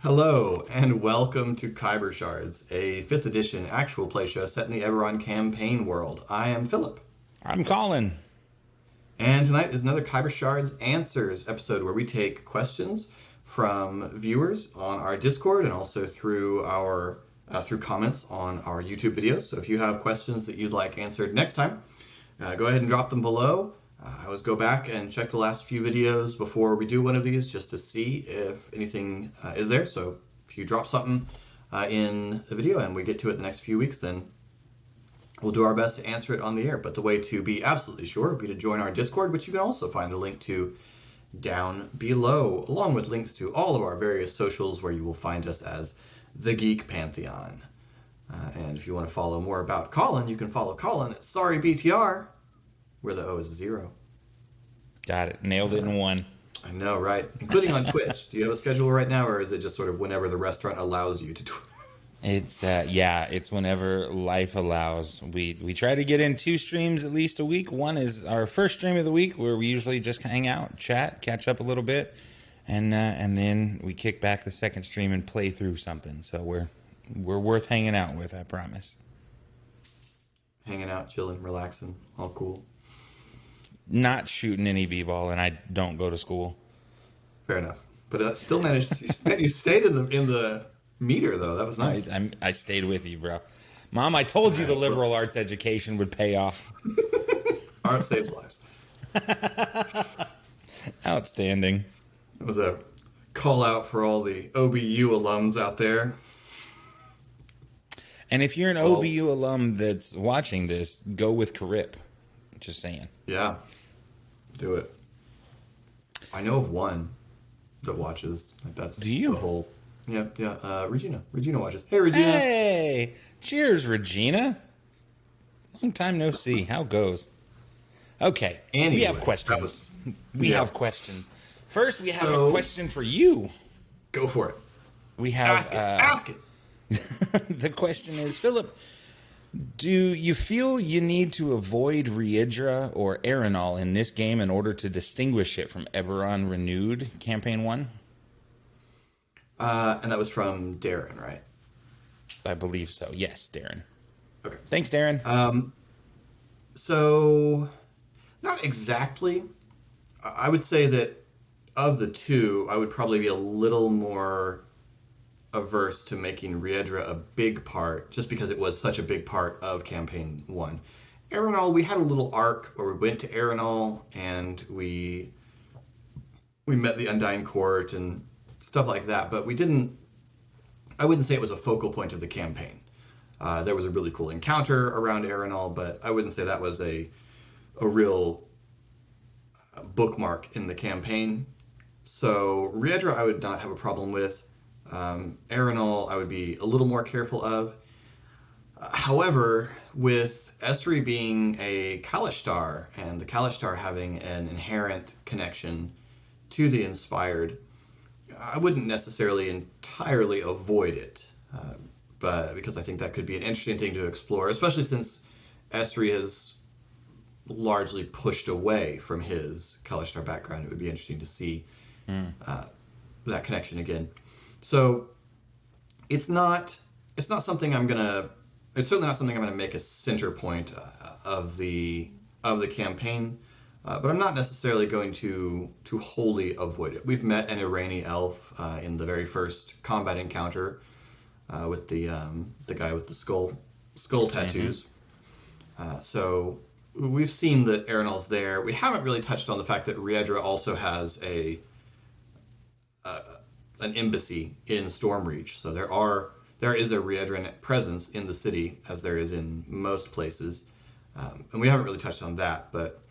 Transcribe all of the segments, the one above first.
Hello, and welcome to Khyber Shards, a 5th edition actual play show set in the Eberron campaign world. I am Philip. I'm Colin. And tonight is another Khyber Shards Answers episode where we take questions from viewers on our Discord and also through our through comments on our YouTube videos. So if you have questions that you'd like answered next time, go ahead and drop them below. I always go back and check the last few videos before we do one of these just to see if anything is there. So if you drop something in the video and we get to it the next few weeks, then we'll do our best to answer it on the air. But the way to be absolutely sure would be to join our Discord, which you can also find the link to down below, along with links to all of our various socials where you will find us as the Geek Pantheon. And if you want to follow more about Colin, you can follow Colin at SorryBTR, where the O is a 0. Got it. Nailed it in one. I know, right? Including on Twitch. Do you have a schedule right now, or is it just sort of whenever the restaurant allows you to do it? It's whenever life allows. We try to get in 2 streams at least a week. One is our first stream of the week where we usually just hang out, chat, catch up a little bit, and then we kick back the second stream and play through something. So we're worth hanging out with, I promise. Hanging out, chilling, relaxing, all cool. Not shooting any b-ball, and I don't go to school. Fair enough, but still managed. You stayed in the meter though. That was nice. I stayed with you, bro. Mom, I told you the liberal arts education would pay off. Art saves lives. Outstanding. It was a call out for all the OBU alums out there. And if you're an OBU alum that's watching this, go with Carip. Just saying. Yeah, do it. I know of one that watches. That's Do you? The whole. Yeah. Regina. Regina watches. Hey, Regina. Hey, cheers, Regina. Long time no see. How goes? Okay, Anyway, we have questions. We have questions. First, we have a question for you. Go for it. We have Ask it. The question is, Philip, do you feel you need to avoid Riedra or Arenal in this game in order to distinguish it from Eberron Renewed Campaign 1? And that was from Darren, right? I believe so. Yes, Darren. Okay. Thanks, Darren. So, not exactly. I would say that of the two, I would probably be a little more averse to making Riedra a big part, just because it was such a big part of Campaign 1. Arenal, we had a little arc where we went to Arenal and we met the Undying Court and stuff like that, but I wouldn't say it was a focal point of the campaign. There was a really cool encounter around Arenal, but I wouldn't say that was a real bookmark in the campaign. So Riedra I would not have a problem with. Arenal I would be a little more careful of. However, with Esri being a Kalishtar and the Kalishtar having an inherent connection to the Inspired, I wouldn't necessarily entirely avoid it, but because I think that could be an interesting thing to explore, especially since Esri has largely pushed away from his Kalishtar background. It would be interesting to see that connection again. So it's certainly not something I'm gonna make a center point of the campaign, but I'm not necessarily going to wholly avoid it. We've met an Irani elf in the very first combat encounter with the guy with the skull tattoos. So we've seen that Arenal's there. We haven't really touched on the fact that Riedra also has an embassy in Stormreach. So there is a Riedran presence in the city, as there is in most places, and we haven't really touched on that. But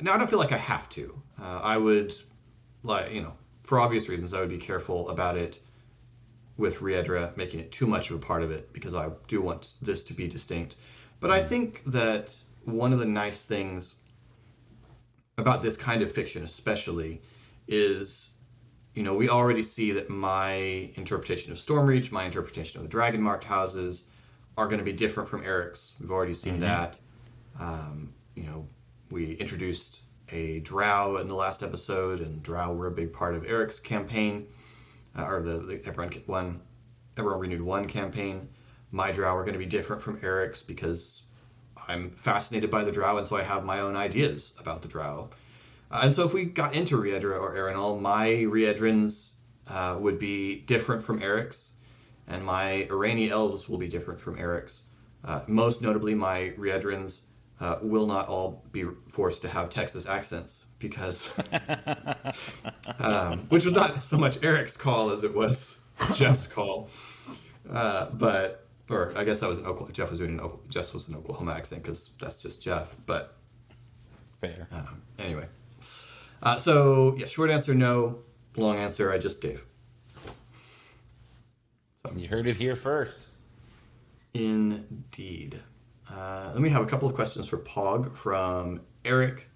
no, I don't feel like I have to. I would, for obvious reasons, I would be careful about it with Riedra, making it too much of a part of it, because I do want this to be distinct. But I think that one of the nice things about this kind of fiction, especially, is we already see that my interpretation of Stormreach, my interpretation of the Dragon-marked houses are going to be different from Eric's. We've already seen that. We introduced a drow in the last episode, and drow were a big part of Eric's campaign. or the everyone renewed one campaign. My drow are going to be different from Eric's because I'm fascinated by the drow, and so I have my own ideas about the drow. And so if we got into Riedra or Aerenal, my Riedrins would be different from Eric's, and my Irani elves will be different from Eric's. Most notably, my Riedrins will not all be forced to have Texas accents because, which was not so much Eric's call as it was Jeff's call. Or I guess that was an Oklahoma. Jeff was an Oklahoma accent because that's just Jeff. But fair. Anyway, so yeah, short answer no, long answer I just gave. So. You heard it here first. Indeed. Let me have a couple of questions for Pog from Eric.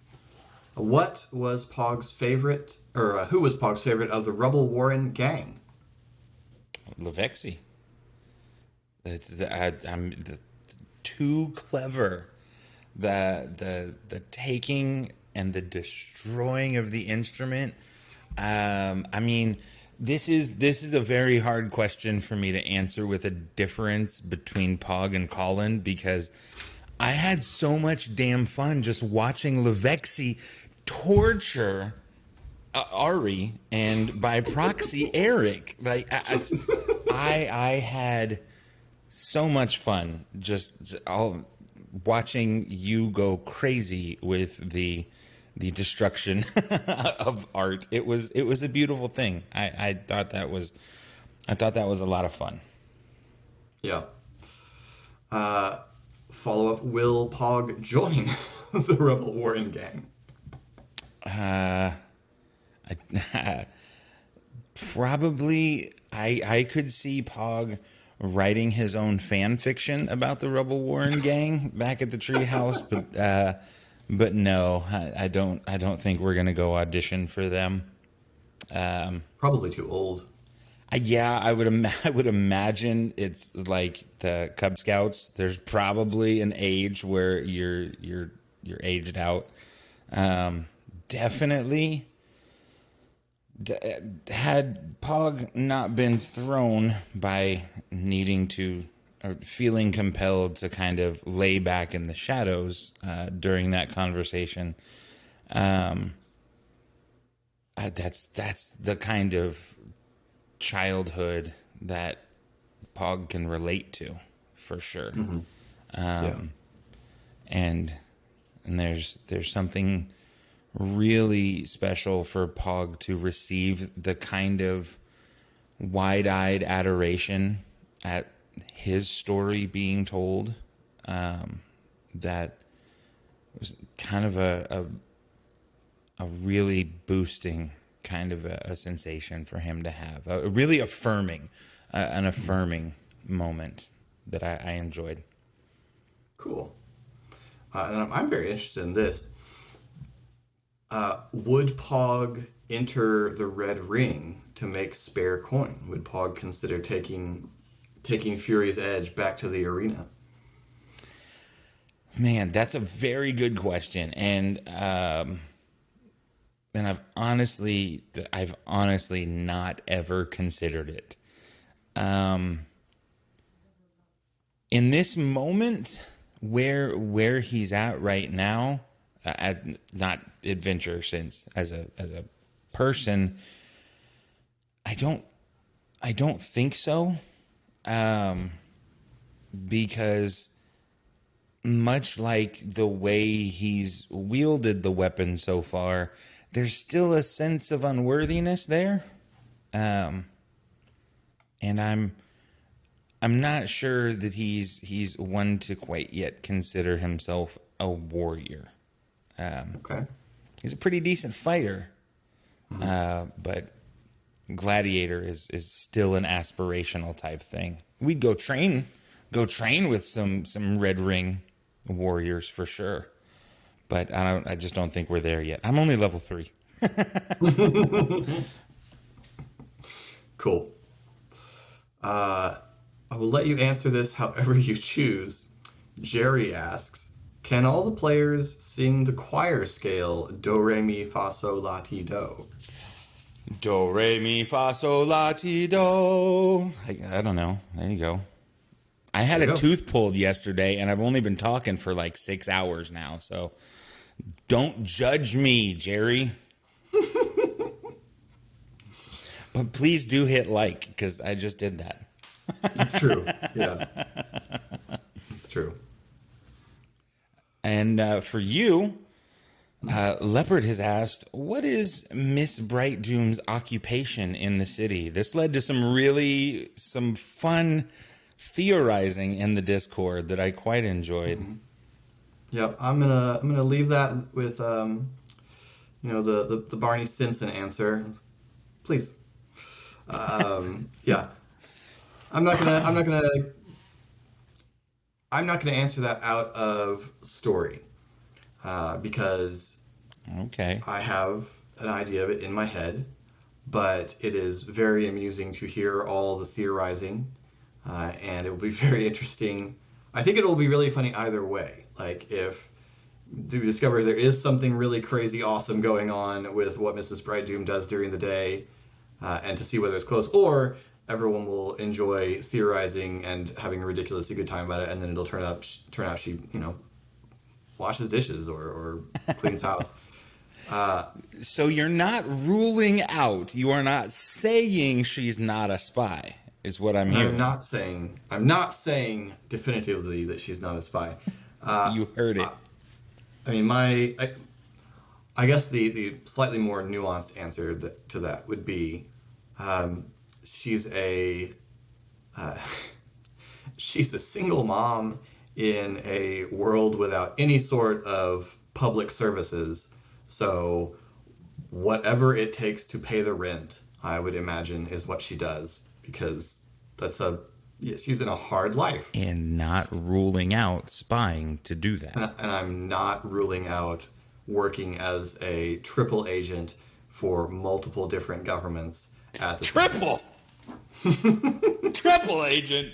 What was Pog's favorite, or who was Pog's favorite of the Rubble Warren gang? Levexi. I'm too clever. The taking and the destroying of the instrument. I mean, this is a very hard question for me to answer with a difference between Pog and Colin, because I had so much damn fun just watching Levexi torture Ari and by proxy Eric. Like I had so much fun just all watching you go crazy with the destruction of art. It was a beautiful thing. I thought that was a lot of fun. Yeah. Follow up: will Pog join the Rebel Warren gang? Probably. I could see Pog writing his own fan fiction about the Rebel Warren gang back at the treehouse, but no, I don't think we're gonna go audition for them. Probably too old. Yeah, I would imagine it's like the Cub Scouts. There's probably an age where you're aged out. Definitely. Had Pog not been thrown by needing to or feeling compelled to kind of lay back in the shadows during that conversation, that's the kind of childhood that Pog can relate to, for sure. Mm-hmm. And there's something really special for Pog to receive the kind of wide-eyed adoration at his story being told, that was kind of a really boosting kind of a sensation for him to have, a really affirming, an affirming moment that I enjoyed. Cool. And I'm very interested in this. Would Pog enter the Red Ring to make spare coin? Would Pog consider taking Fury's Edge back to the arena? Man, that's a very good question, and I've honestly not ever considered it. In this moment, where he's at right now, as not adventure since as a person, I don't think so, because much like the way he's wielded the weapon so far, there's still a sense of unworthiness there, and I'm not sure that he's one to quite yet consider himself a warrior. Okay. He's a pretty decent fighter, but gladiator is still an aspirational type thing. We'd go train with some Red Ring warriors for sure, but I just don't think we're there yet. I'm only level 3. Cool. I will let you answer this however you choose. Jerry asks, can all the players sing the choir scale do re mi fa sol la ti do? Do, re, mi, fa, sol, la, ti, do. I don't know. There you go. I had There a you go. tooth pulled yesterday, and I've only been talking for like 6 hours now. So don't judge me, Jerry. But please do hit like, because I just did that. It's true. Yeah, it's true. And for you, Leopard has asked, what is Miss Bright Doom's occupation in the city? This led to some fun theorizing in the Discord that I quite enjoyed. Yep, I'm gonna leave that with the Barney Stinson answer, please. Yeah, I'm not gonna I'm not gonna I'm not gonna answer that out of story because Okay. I have an idea of it in my head, but it is very amusing to hear all the theorizing, and it will be very interesting. I think it will be really funny either way. Like if to discover there is something really crazy awesome going on with what Mrs. Bright Doom does during the day, and to see whether it's close, or everyone will enjoy theorizing and having a ridiculously good time about it, and then it'll turn out she washes dishes or cleans house. So you're not ruling out, you are not saying she's not a spy, is what I'm hearing. I'm not saying definitively that she's not a spy. You heard it. I mean, I guess the slightly more nuanced answer to that would be, she's a uh, she's a single mom in a world without any sort of public services. So whatever it takes to pay the rent, I would imagine, is what she does because she's in a hard life. And not ruling out spying to do that. And I'm not ruling out working as a triple agent for multiple different governments at the Triple! Triple agent!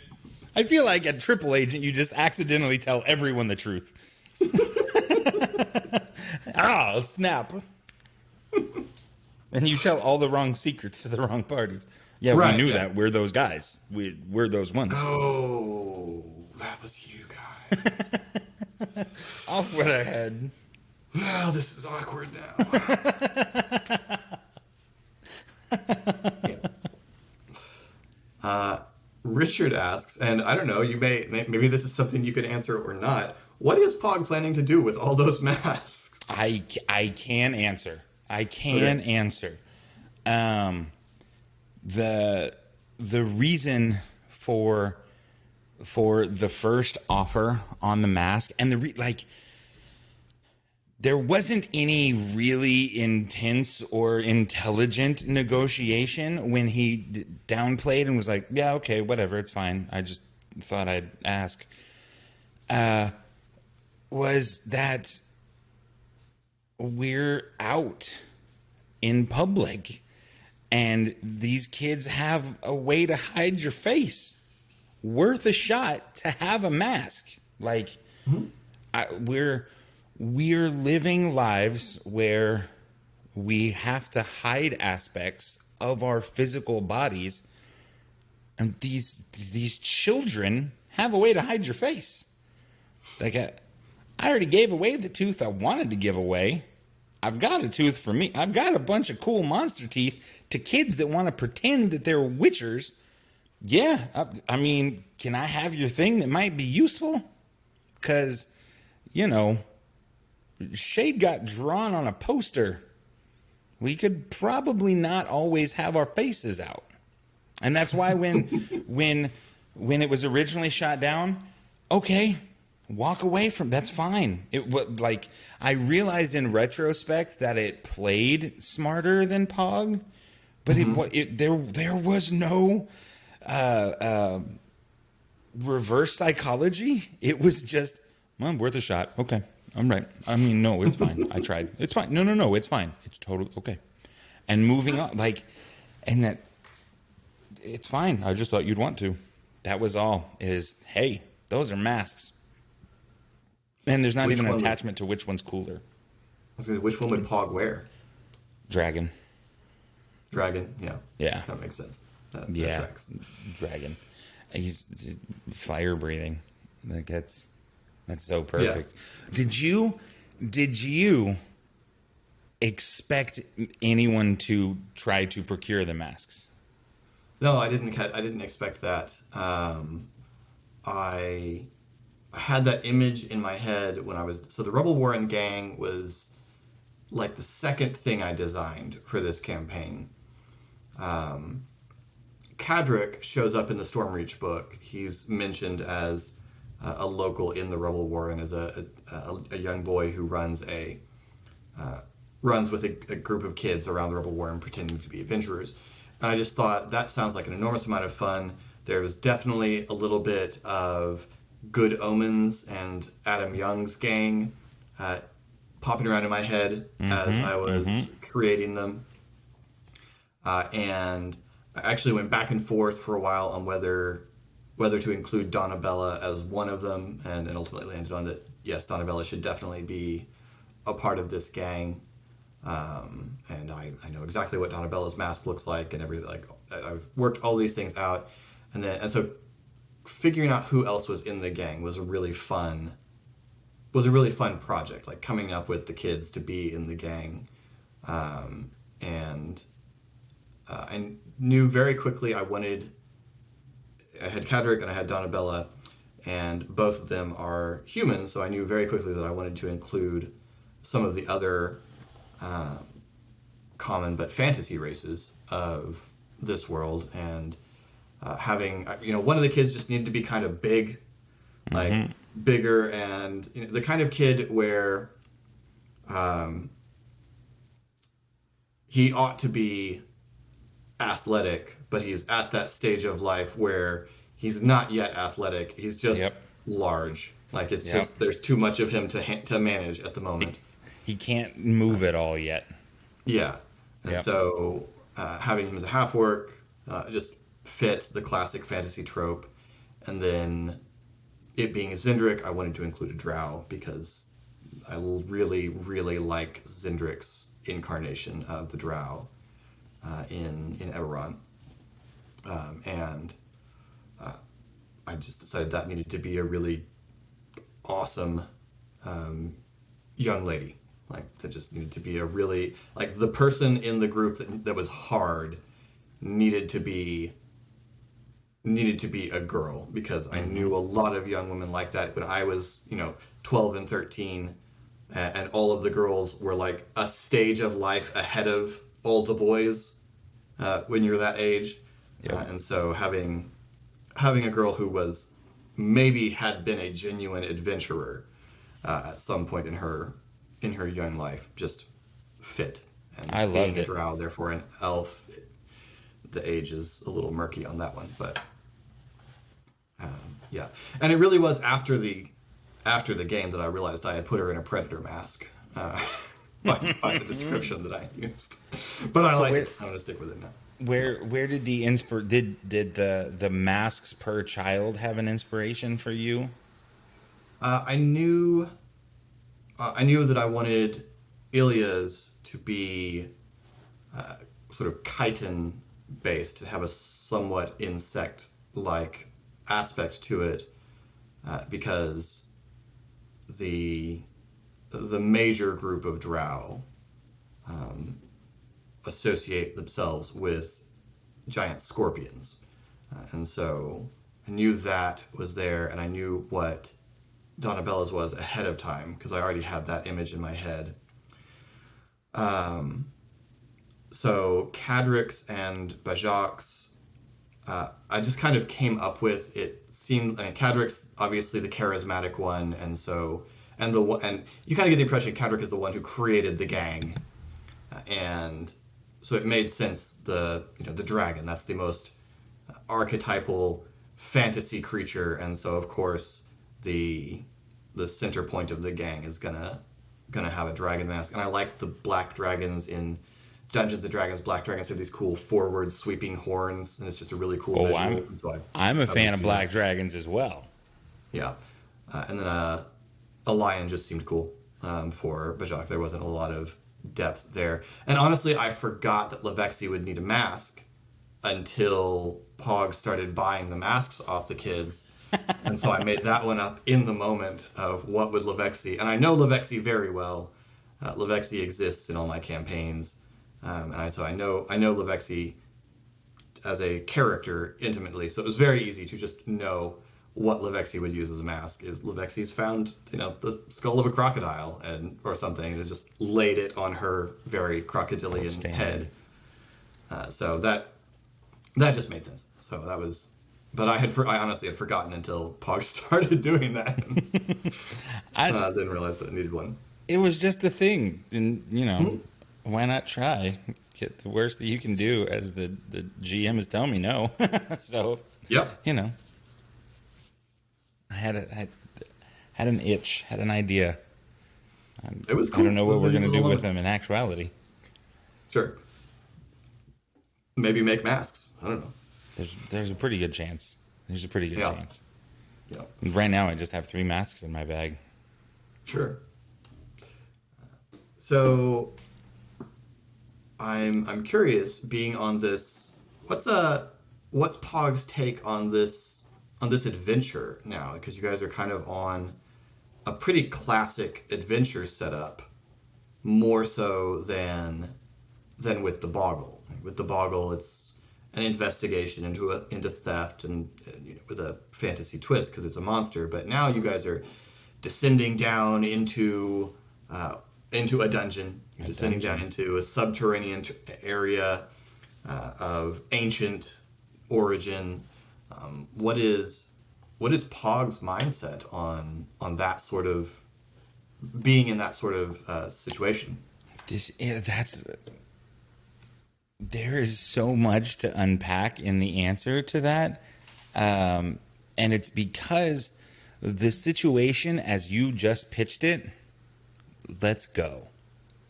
I feel like at triple agent, you just accidentally tell everyone the truth. Ah, snap. And you tell all the wrong secrets to the wrong parties. Yeah, Right, we knew yeah. that. We're those guys. We're those ones. Oh, that was you guys. Off with our head. Well, this is awkward now. Yeah. Richard asks, and I don't know, maybe this is something you could answer or not. What is Pog planning to do with all those masks? I can answer. I can Okay. answer. The reason for the first offer on the mask and there wasn't any really intense or intelligent negotiation when he downplayed and was like, yeah, okay, whatever, it's fine. I just thought I'd ask. Was that we're out in public and these kids have a way to hide your face worth a shot to have a mask. Like, we're living lives where we have to hide aspects of our physical bodies, and these children have a way to hide your face. Like, I already gave away the tooth I wanted to give away. I've got a tooth for me. I've got a bunch of cool monster teeth to kids that want to pretend that they're witchers. Yeah, I mean, can I have your thing that might be useful? Because, shade got drawn on a poster. We could probably not always have our faces out. And that's why when it was originally shot down, okay, walk away from that's fine. It was like I realized in retrospect that it played smarter than Pog, but there was no reverse psychology. It was just, well, worth a shot. Okay, I'm right. I mean, no, it's fine. I tried. It's fine. No, it's fine. It's totally okay. And moving on, and that it's fine. I just thought you'd want to. That was all. Is hey, those are masks. And there's not even an attachment to which one's cooler. I was gonna say, which one would Pog wear? Dragon. Dragon, yeah. Yeah. That makes sense. That Yeah. tracks. Dragon. He's fire breathing. Like that's so Yeah. perfect. Did you expect anyone to try to procure the masks? No, I didn't expect that. I had that image in my head when I was so the Rebel Warren gang was like the second thing I designed for this campaign. Um, Cadric shows up in the Stormreach book. He's mentioned as a local in the Rebel Warren, as a young boy who uh, runs with a group of kids around the Rebel Warren pretending to be adventurers. And I just thought that sounds like an enormous amount of fun. There was definitely a little bit of Good Omens and Adam Young's gang uh, popping around in my head as I was creating them. And I actually went back and forth for a while on whether to include Donabella as one of them, and then ultimately landed on that yes, Donabella should definitely be a part of this gang. And I know exactly what Donabella's mask looks like and everything. Like I've worked all these things out, and so figuring out who else was in the gang was a really fun project. Like coming up with the kids to be in the gang, and I knew very quickly I had Cadric and I had Donabella, and both of them are humans, so I knew very quickly that I wanted to include some of the other common but fantasy races of this world, and having one of the kids just needed to be kind of big, like bigger, and the kind of kid where he ought to be athletic, but he's at that stage of life where he's not yet athletic. He's just large. Like it's just there's too much of him to manage at the moment. He can't move at all yet. Yeah, and so having him as a half orc just fit the classic fantasy trope. And then it being Zendrick, I wanted to include a drow because I really, really like Zendrick's incarnation of the drow in Eberron. And I just decided that needed to be a really awesome young lady. Like that just needed to be a really like the person in the group that was hard needed to be a girl, because I knew a lot of young women like that when I was 12 and 13, and all of the girls were like a stage of life ahead of all the boys when you're that age. And so having a girl who was maybe had been a genuine adventurer at some point in her young life just fit. And I loved it. A drow, therefore an elf, the age is a little murky on that one, but yeah. And it really was after the game that I realized I had put her in a predator mask by the description that I used. But I like it. I'm gonna stick with it now. Where did did the masks per child have an inspiration for you? I knew that I wanted Ilya's to be sort of chitin based, to have a somewhat insect-like aspect to it, because the major group of drow associate themselves with giant scorpions, and so I knew that was there, and I knew what Donabella's was ahead of time because I already had that image in my head. So Cadric's and Bajak's, I just kind of came up with. It seemed Cadric's obviously the charismatic one, and you kind of get the impression Cadric is the one who created the gang, and so it made sense. The dragon, that's the most archetypal fantasy creature, and so of course the center point of the gang is gonna have a dragon mask. And I like the black dragons in Dungeons and Dragons. Black dragons have these cool forward sweeping horns, and it's just a really cool visual. I'm a fan of black dragons as well. Yeah, and then a lion just seemed cool for Bajak. There wasn't a lot of depth there. And honestly, I forgot that Levexi would need a mask until Pog started buying the masks off the kids. And so I made that one up in the moment of what would Levexi, and I know Levexi very well. Levexi exists in all my campaigns, so I know Levexi as a character intimately. So it was very easy to just know what Levexi would use as a mask. Is Levexi's found, the skull of a crocodile or something, and just laid it on her very crocodilian head. So that just made sense. So that was, but I honestly had forgotten until Pog started doing that. I didn't realize that I needed one. It was just a thing, and why not try? Get the worst that you can do, as the GM is telling me no. So yep. I had an itch, had an idea. It was cool. I don't know what we're gonna do with them in actuality. Sure. Maybe make masks. I don't know. There's a pretty good chance. Yeah. Right now, I just have 3 masks in my bag. Sure. So I'm curious, being on this, what's Pog's take on this adventure now? Because you guys are kind of on a pretty classic adventure setup, more so than with the Boggle. With the Boggle, it's an investigation into theft, and with a fantasy twist because it's a monster. But now you guys are descending down into a dungeon. You're descending down into a subterranean area of ancient origin. What is Pog's mindset on that sort of being in that sort of situation? There is so much to unpack in the answer to that, and it's because the situation as you just pitched it. Let's go.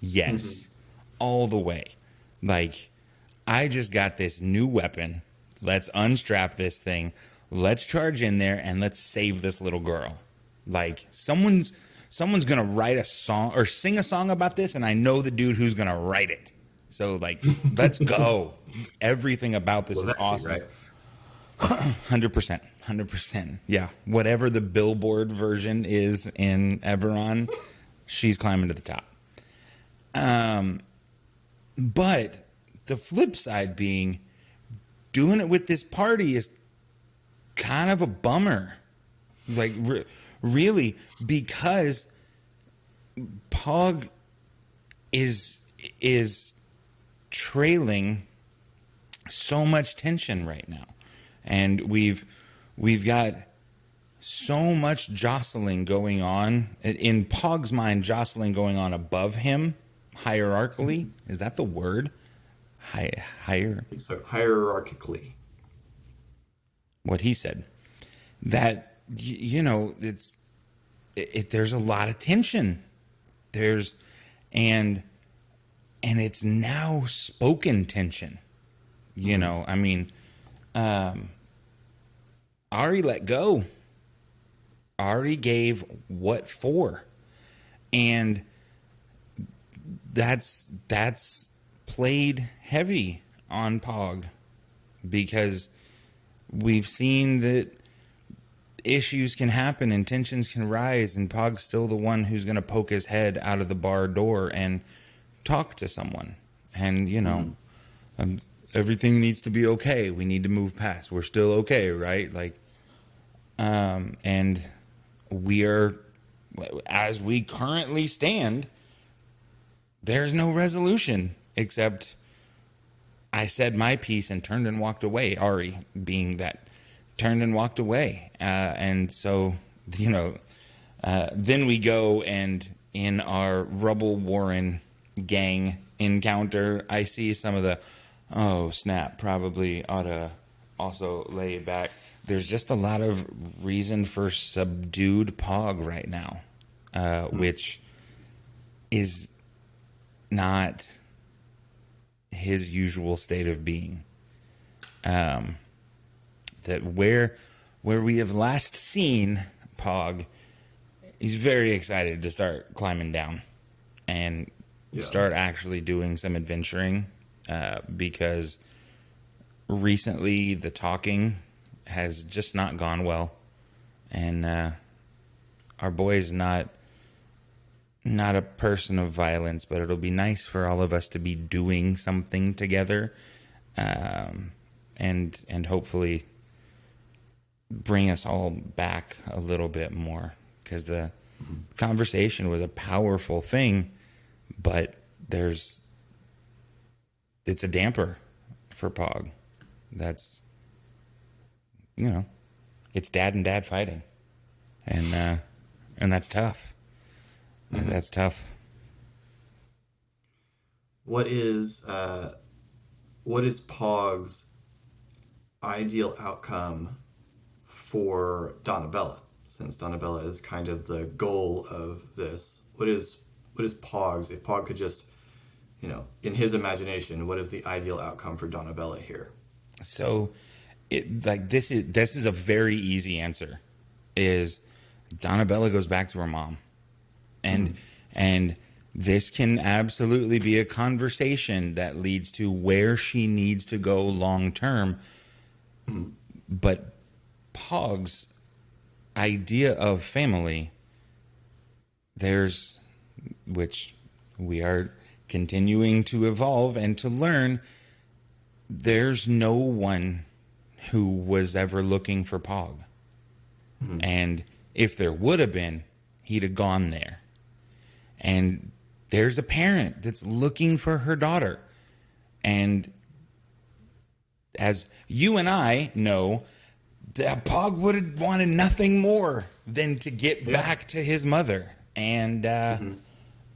Yes. All the way. Like, I just got this new weapon. Let's unstrap this thing. Let's charge in there and let's save this little girl. Like, someone's going to write a song or sing a song about this, and I know the dude who's going to write it. So, like, let's go. Everything about this is awesome. Right? 100%. 100%. Yeah. Whatever the Billboard version is in Eberron, she's climbing to the top. But the flip side being, doing it with this party is kind of a bummer. Like, really, because Pog is trailing so much tension right now. And we've got so much jostling going on in Pog's mind, jostling going on above him hierarchically. Is that the word? Higher. So hierarchically. What he said. That, there's a lot of tension. And it's now spoken tension. Ari let go. Ari gave what for? And that's played heavy on Pog, because we've seen that issues can happen and tensions can rise, and Pog's still the one who's going to poke his head out of the bar door and talk to someone. And, everything needs to be okay. We need to move past. We're still okay, right? Like, and we are, as we currently stand, there's no resolution except I said my piece and turned and walked away. Ari being that turned and walked away. And so, then we go, and in our Rubble Warren gang encounter, I see some of the, oh snap, probably ought to also lay it back. There's just a lot of reason for subdued Pog right now, which is not his usual state of being. That where we have last seen Pog, he's very excited to start climbing down, and Yeah. start actually doing some adventuring, because recently the talking has just not gone well, and our boy is not a person of violence, but it'll be nice for all of us to be doing something together, and hopefully bring us all back a little bit more, because the conversation was a powerful thing, but it's a damper for Pog. That's, it's dad and dad fighting, and that's tough. That's tough. What is Pog's ideal outcome for Donabella? Since Donabella is kind of the goal of this, what is Pog's? If Pog could just, in his imagination, what is the ideal outcome for Donabella here? So, this is a very easy answer. Is Donabella goes back to her mom, and this can absolutely be a conversation that leads to where she needs to go long term. But Pog's idea of family, which we are continuing to evolve and to learn, there's no one who was ever looking for Pog. And if there would have been, he'd have gone there. And there's a parent that's looking for her daughter. And as you and I know, that Pog would have wanted nothing more than to get back to his mother. And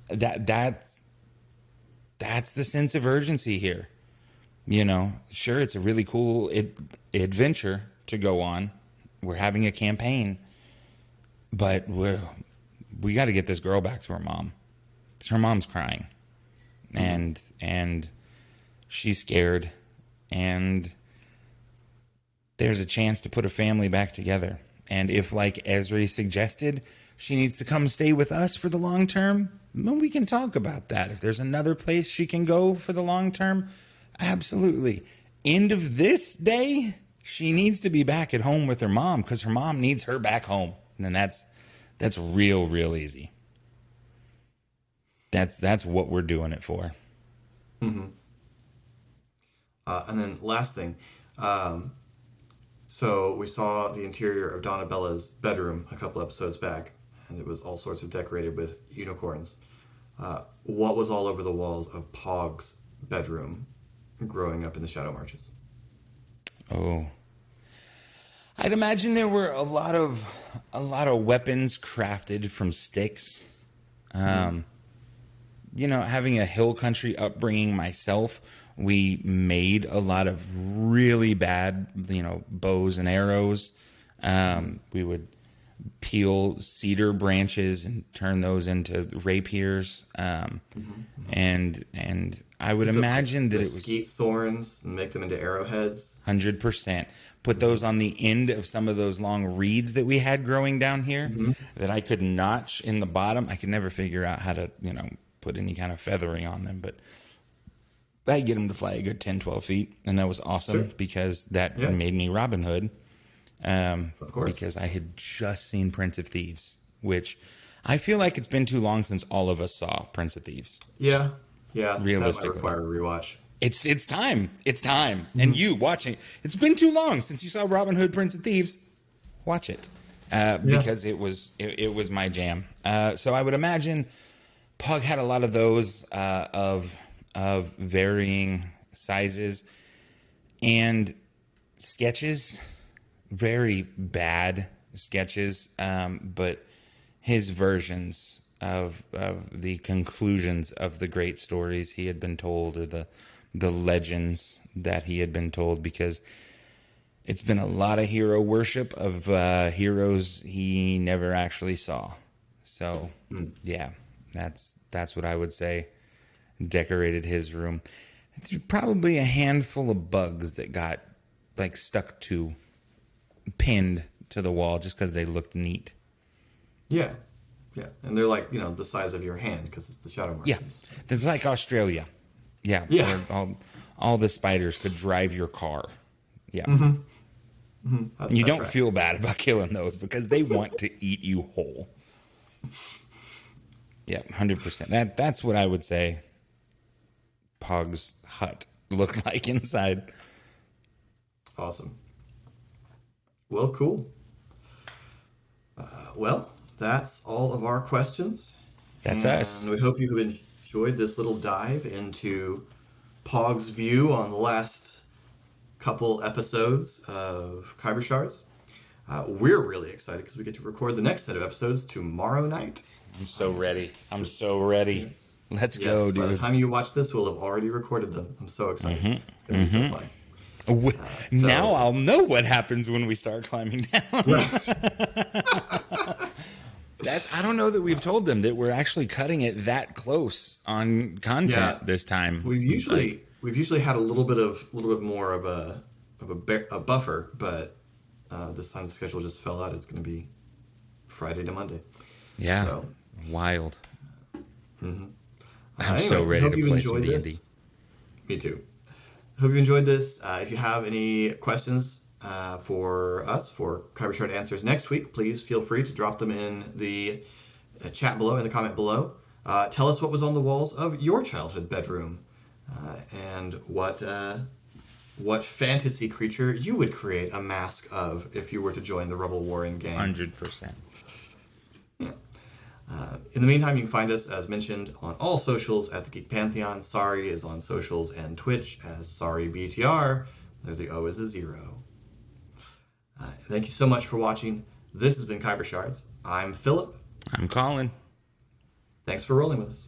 that's the sense of urgency here. Sure, it's a really cool adventure to go on. We're having a campaign, but we got to get this girl back to her mom. Her mom's crying, and she's scared, and there's a chance to put a family back together. And if, like Ezri suggested, she needs to come stay with us for the long term, then we can talk about that. If there's another place she can go for the long term, absolutely. End of this day, she needs to be back at home with her mom, because her mom needs her back home. And then that's real easy. That's what we're doing it for. And then last thing, so we saw the interior of Donabella's bedroom a couple episodes back, and it was all sorts of decorated with unicorns. What was all over the walls of Pog's bedroom growing up in the Shadow Marches? Oh, I'd imagine there were a lot of weapons crafted from sticks. Having a hill country upbringing myself, we made a lot of really bad, bows and arrows. We would peel cedar branches and turn those into rapiers. And I would imagine that it was mesquite thorns and make them into arrowheads. 100%. Put those on the end of some of those long reeds that we had growing down here that I could notch in the bottom. I could never figure out how to, put any kind of feathering on them, but I get them to fly a good 10, 12 feet. And that was awesome because that made me Robin Hood. Of course. Because I had just seen Prince of Thieves, which I feel like it's been too long since all of us saw Prince of Thieves. Yeah. Realistically. That might require a rewatch. It's time. It's time. And you watching, it's been too long since you saw Robin Hood, Prince of Thieves. Watch it. Because it was my jam. So I would imagine Pug had a lot of those of varying sizes and sketches, very bad sketches, but his versions of the conclusions of the great stories he had been told, or the legends that he had been told, because it's been a lot of hero worship of heroes he never actually saw. So yeah, that's what I would say decorated his room. It's probably a handful of bugs that got pinned to the wall just because they looked neat. Yeah, Yeah, and they're like, the size of your hand because it's the shadow Yeah, markings. it's like Australia. Yeah, Yeah. where all the spiders could drive your car. Yeah. You That don't tracks. feel bad about killing those because they want to eat you whole. Yeah, 100%. That's what I would say Pog's hut looked like inside. Awesome. Well, cool. Well, that's all of our questions. That's us. And we hope you have enjoyed this little dive into Pog's view on the last couple episodes of Khyber Shards. We're really excited because we get to record the next set of episodes tomorrow night. I'm so ready. I'm so ready. Let's go, dude. By the time you watch this, we'll have already recorded them. I'm so excited. It's going to be so fun. Now I'll know what happens when we start climbing down. I don't know that we've told them that we're actually cutting it that close on content this time. We've usually had a little bit more of a buffer, but this time the schedule just fell out. It's going to be Friday to Monday. Yeah, so, wild. Mm-hmm. I'm so ready to play some D&D. Me too. Hope you enjoyed this. If you have any questions for us for Khyber Shard Answers next week, please feel free to drop them in the chat below, in the comment below. Tell us what was on the walls of your childhood bedroom, and what fantasy creature you would create a mask of if you were to join the Rebel Warring gang. 100%. Yeah. In the meantime, you can find us, as mentioned, on all socials at the Geek Pantheon. Sorry is on socials and Twitch as SorryBTR, where the O is a 0. Thank you so much for watching. This has been Khyber Shards. I'm Philip. I'm Colin. Thanks for rolling with us.